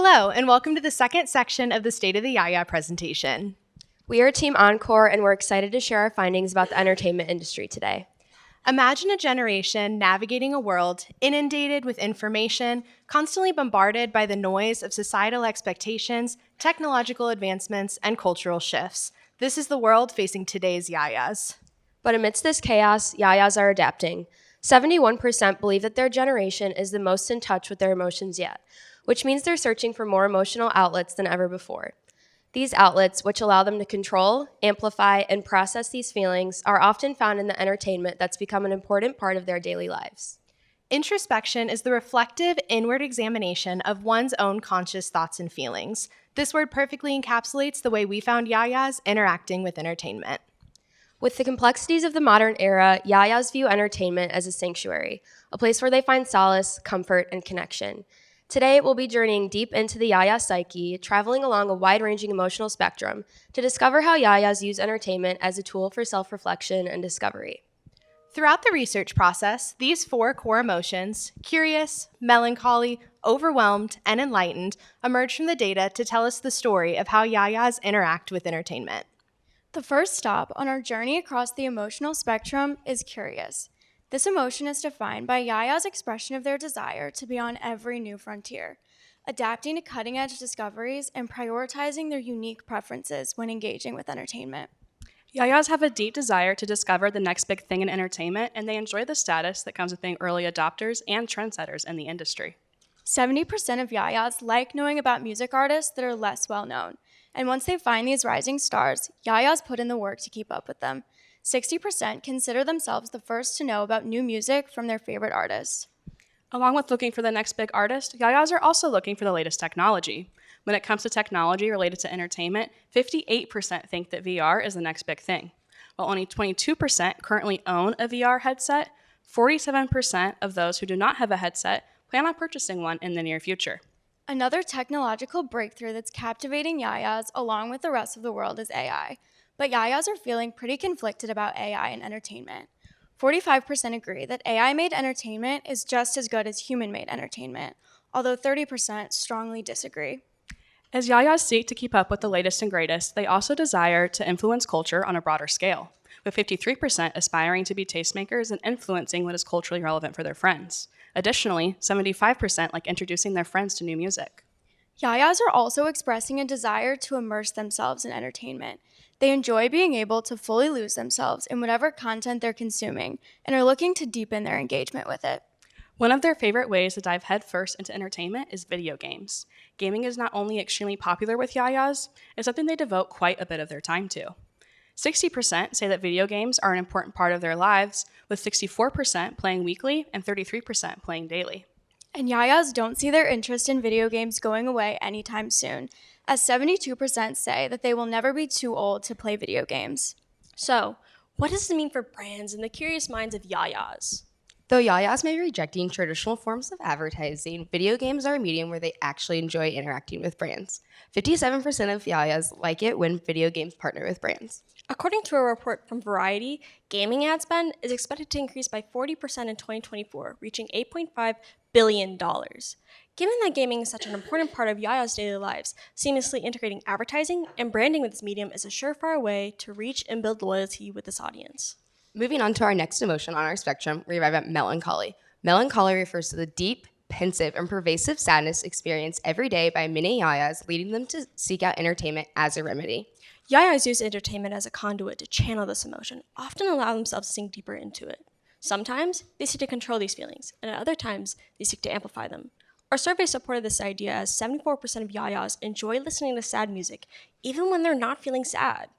Hello, and welcome to the second section of the State of the YAYA presentation. We are Team Encore, and we're excited to share our findings about the entertainment industry today. Imagine a generation navigating a world inundated with information, constantly bombarded by the noise of societal expectations, technological advancements, and cultural shifts. This is the world facing today's YAYAs. But amidst this chaos, YAYAs are adapting. 71% believe that their generation is the most in touch with their emotions yet, which means they're searching for more emotional outlets than ever before. These outlets, which allow them to control, amplify, and process these feelings, are often found in the entertainment that's become an important part of their daily lives. Introspection is the reflective, inward examination of one's own conscious thoughts and feelings. This word perfectly encapsulates the way we found YAYAs interacting with entertainment. With the complexities of the modern era, YAYAs view entertainment as a sanctuary, a place where they find solace, comfort, and connection. Today, we'll be journeying deep into the YAYA psyche, traveling along a wide-ranging emotional spectrum to discover how YAYAs use entertainment as a tool for self-reflection and discovery. Throughout the research process, these four core emotions, curious, melancholy, overwhelmed, and enlightened, emerge from the data to tell us the story of how YAYAs interact with entertainment. The first stop on our journey across the emotional spectrum is curious. This emotion is defined by YAYA's expression of their desire to be on every new frontier, adapting to cutting-edge discoveries and prioritizing their unique preferences when engaging with entertainment. YAYAs have a deep desire to discover the next big thing in entertainment, and they enjoy the status that comes with being early adopters and trendsetters in the industry. 70% of YAYAs like knowing about music artists that are less well-known, and once they find these rising stars, YAYAs put in the work to keep up with them. 60% consider themselves the first to know about new music from their favorite artists. Along with looking for the next big artist, YAYAs are also looking for the latest technology. When it comes to technology related to entertainment, 58% think that VR is the next big thing. While only 22% currently own a VR headset, 47% of those who do not have a headset plan on purchasing one in the near future. Another technological breakthrough that's captivating YAYAs along with the rest of the world is AI. But YAYAs are feeling pretty conflicted about AI and entertainment. 45% agree that AI-made entertainment is just as good as human-made entertainment, although 30% strongly disagree. As YAYAs seek to keep up with the latest and greatest, they also desire to influence culture on a broader scale, with 53% aspiring to be tastemakers and influencing what is culturally relevant for their friends. Additionally, 75% like introducing their friends to new music. YAYAs are also expressing a desire to immerse themselves in entertainment. They enjoy being able to fully lose themselves in whatever content they're consuming and are looking to deepen their engagement with it. One of their favorite ways to dive headfirst into entertainment is video games. Gaming is not only extremely popular with YAYAs, it's something they devote quite a bit of their time to. 60% say that video games are an important part of their lives, with 64% playing weekly and 33% playing daily. And YAYAs don't see their interest in video games going away anytime soon, as 72% say that they will never be too old to play video games. So, what does this mean for brands in the curious minds of YAYAs? Though YAYAs may be rejecting traditional forms of advertising, video games are a medium where they actually enjoy interacting with brands. 57% of YAYAs like it when video games partner with brands. According to a report from Variety, gaming ad spend is expected to increase by 40% in 2024, reaching $8.5 billion. Given that gaming is such an important part of YAYA's daily lives, seamlessly integrating advertising and branding with this medium is a surefire way to reach and build loyalty with this audience. Moving on to our next emotion on our spectrum, we arrive at melancholy. Melancholy refers to the deep, pensive, and pervasive sadness experienced every day by many YAYAs, leading them to seek out entertainment as a remedy. YAYAs use entertainment as a conduit to channel this emotion, often allow themselves to sink deeper into it. Sometimes, they seek to control these feelings, and at other times, they seek to amplify them. Our survey supported this idea as 74% of YAYAs enjoy listening to sad music, even when they're not feeling sad.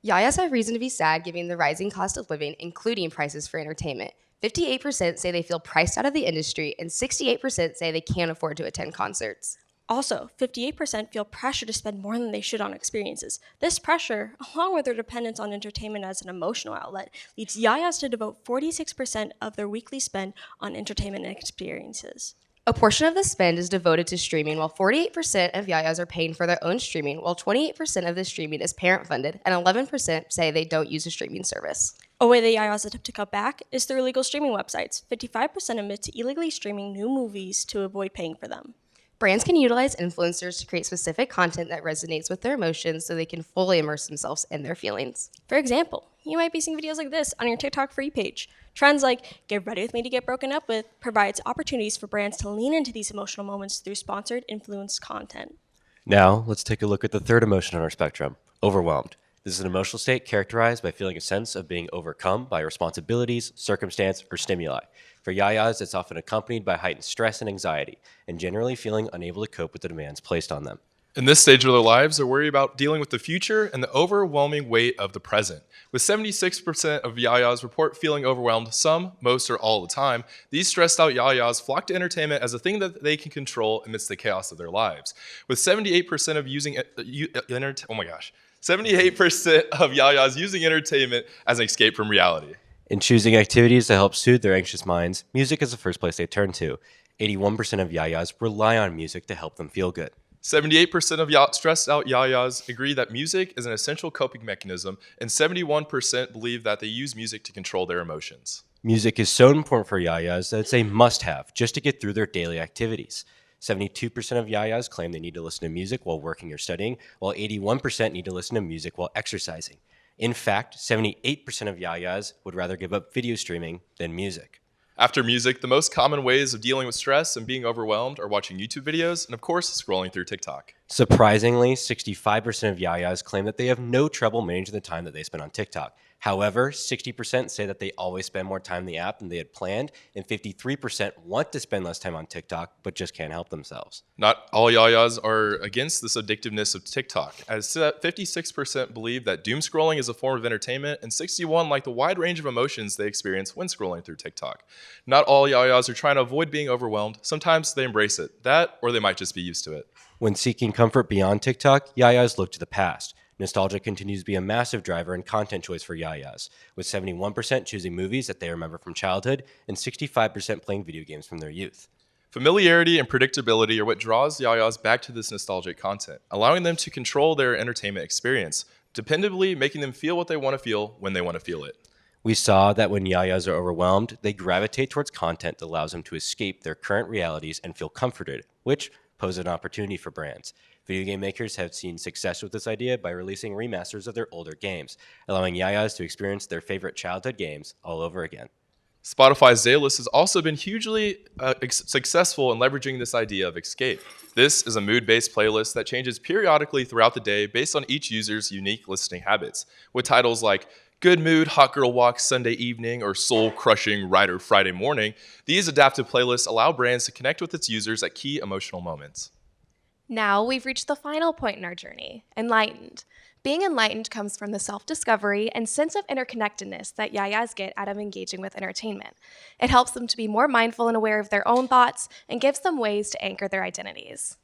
YAYAs have reason to be sad given the rising cost of living, including prices for entertainment. 58% say they feel priced out of the industry, and 68% say they can't afford to attend concerts. Also, 58% feel pressure to spend more than they should on experiences. This pressure, along with their dependence on entertainment as an emotional outlet, leads YAYAs to devote 46% of their weekly spend on entertainment and experiences. A portion of the spend is devoted to streaming, while 48% of YAYAs are paying for their own streaming, while 28% of the streaming is parent-funded, and 11% say they don't use a streaming service. A way the YAYAs attempt to cut back is through illegal streaming websites. 55% admit to illegally streaming new movies to avoid paying for them. Brands can utilize influencers to create specific content that resonates with their emotions so they can fully immerse themselves in their feelings. For example, you might be seeing videos like this on your TikTok free page. Trends like "Get ready with me to get broken up with" provides opportunities for brands to lean into these emotional moments through sponsored influenced content. Now, let's take a look at the third emotion on our spectrum, overwhelmed. This is an emotional state characterized by feeling a sense of being overcome by responsibilities, circumstance, or stimuli. For yayas, it's often accompanied by heightened stress and anxiety, and generally feeling unable to cope with the demands placed on them. In this stage of their lives, they're worried about dealing with the future and the overwhelming weight of the present. With 76% of yayas report feeling overwhelmed some, most, or all the time, these stressed out yayas flock to entertainment as a thing that they can control amidst the chaos of their lives. With 78% of 78% of yayas using entertainment as an escape from reality. In choosing activities to help soothe their anxious minds, music is the first place they turn to. 81% of yayas rely on music to help them feel good. 78% of stressed out yayas agree that music is an essential coping mechanism, and 71% believe that they use music to control their emotions. Music is so important for yayas that it's a must-have just to get through their daily activities. 72% of yayas claim they need to listen to music while working or studying, while 81% need to listen to music while exercising. In fact, 78% of yayas would rather give up video streaming than music. After music, the most common ways of dealing with stress and being overwhelmed are watching YouTube videos and, of course, scrolling through TikTok. Surprisingly, 65% of yayas claim that they have no trouble managing the time that they spend on TikTok. However, 60% say that they always spend more time in the app than they had planned, and 53% want to spend less time on TikTok, but just can't help themselves. Not all yayas are against this addictiveness of TikTok, as 56% believe that doom scrolling is a form of entertainment, and 61% like the wide range of emotions they experience when scrolling through TikTok. Not all yayas are trying to avoid being overwhelmed. Sometimes they embrace it. That, or they might just be used to it. When seeking comfort beyond TikTok, yayas look to the past. Nostalgia continues to be a massive driver and content choice for yayas, with 71% choosing movies that they remember from childhood and 65% playing video games from their youth. Familiarity and predictability are what draws yayas back to this nostalgic content, allowing them to control their entertainment experience, dependably making them feel what they want to feel when they want to feel it. We saw that when yayas are overwhelmed, they gravitate towards content that allows them to escape their current realities and feel comforted, which poses an opportunity for brands. Video game makers have seen success with this idea by releasing remasters of their older games, allowing yayas to experience their favorite childhood games all over again. Spotify's Playlist has also been hugely successful in leveraging this idea of escape. This is a mood-based playlist that changes periodically throughout the day based on each user's unique listening habits, with titles like Good Mood, Hot Girl Walk, Sunday Evening, or Soul Crushing Rider Friday Morning. These adaptive playlists allow brands to connect with its users at key emotional moments. Now we've reached the final point in our journey, enlightened. Being enlightened comes from the self-discovery and sense of interconnectedness that yayas get out of engaging with entertainment. It helps them to be more mindful and aware of their own thoughts and gives them ways to anchor their identities.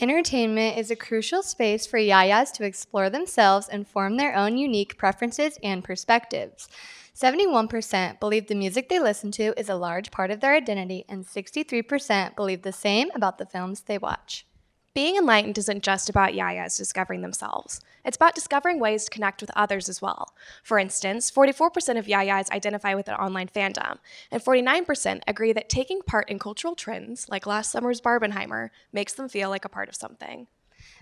Entertainment is a crucial space for yayas to explore themselves and form their own unique preferences and perspectives. 71% believe the music they listen to is a large part of their identity, and 63% believe the same about the films they watch. Being enlightened isn't just about yayas discovering themselves. It's about discovering ways to connect with others as well. For instance, 44% of yayas identify with an online fandom, and 49% agree that taking part in cultural trends, like last summer's Barbenheimer, makes them feel like a part of something.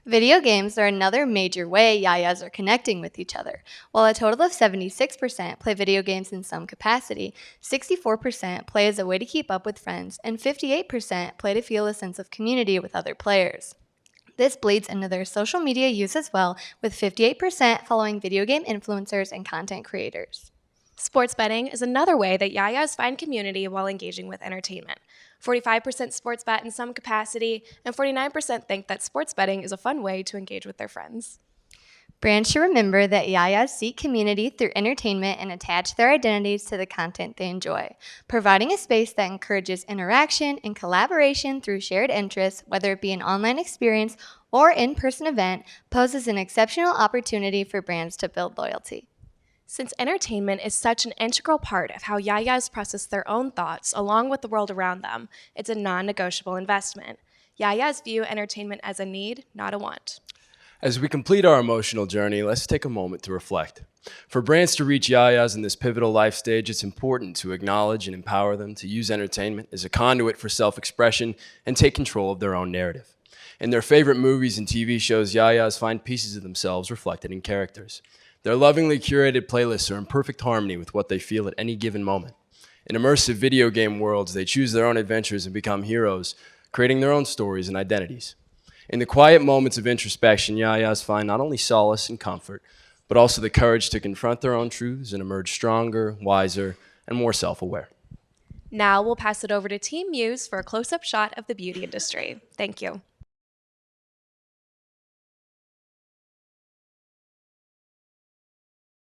Video games are another major way yayas are connecting with each other. While a total of 76% play video games in some capacity, 64% play as a way to keep up with friends, and 58% play to feel a sense of community with other players. This bleeds into their social media use as well, with 58% following video game influencers and content creators. Sports betting is another way that yayas find community while engaging with entertainment. 45% sports bet in some capacity, and 49% think that sports betting is a fun way to engage with their friends. Brands should remember that yayas seek community through entertainment and attach their identities to the content they enjoy. Providing a space that encourages interaction and collaboration through shared interests, whether it be an online experience or in-person event, poses an exceptional opportunity for brands to build loyalty. Since entertainment is such an integral part of how yayas process their own thoughts along with the world around them, it's a non-negotiable investment. Yayas view entertainment as a need, not a want. As we complete our emotional journey, let's take a moment to reflect. For brands to reach yayas in this pivotal life stage, it's important to acknowledge and empower them to use entertainment as a conduit for self-expression and take control of their own narrative. In their favorite movies and TV shows, yayas find pieces of themselves reflected in characters. Their lovingly curated playlists are in perfect harmony with what they feel at any given moment. In immersive video game worlds, they choose their own adventures and become heroes, creating their own stories and identities. In the quiet moments of introspection, yayas find not only solace and comfort, but also the courage to confront their own truths and emerge stronger, wiser, and more self-aware. Now we'll pass it over to Team Muse for a close-up shot of the beauty industry. Thank you.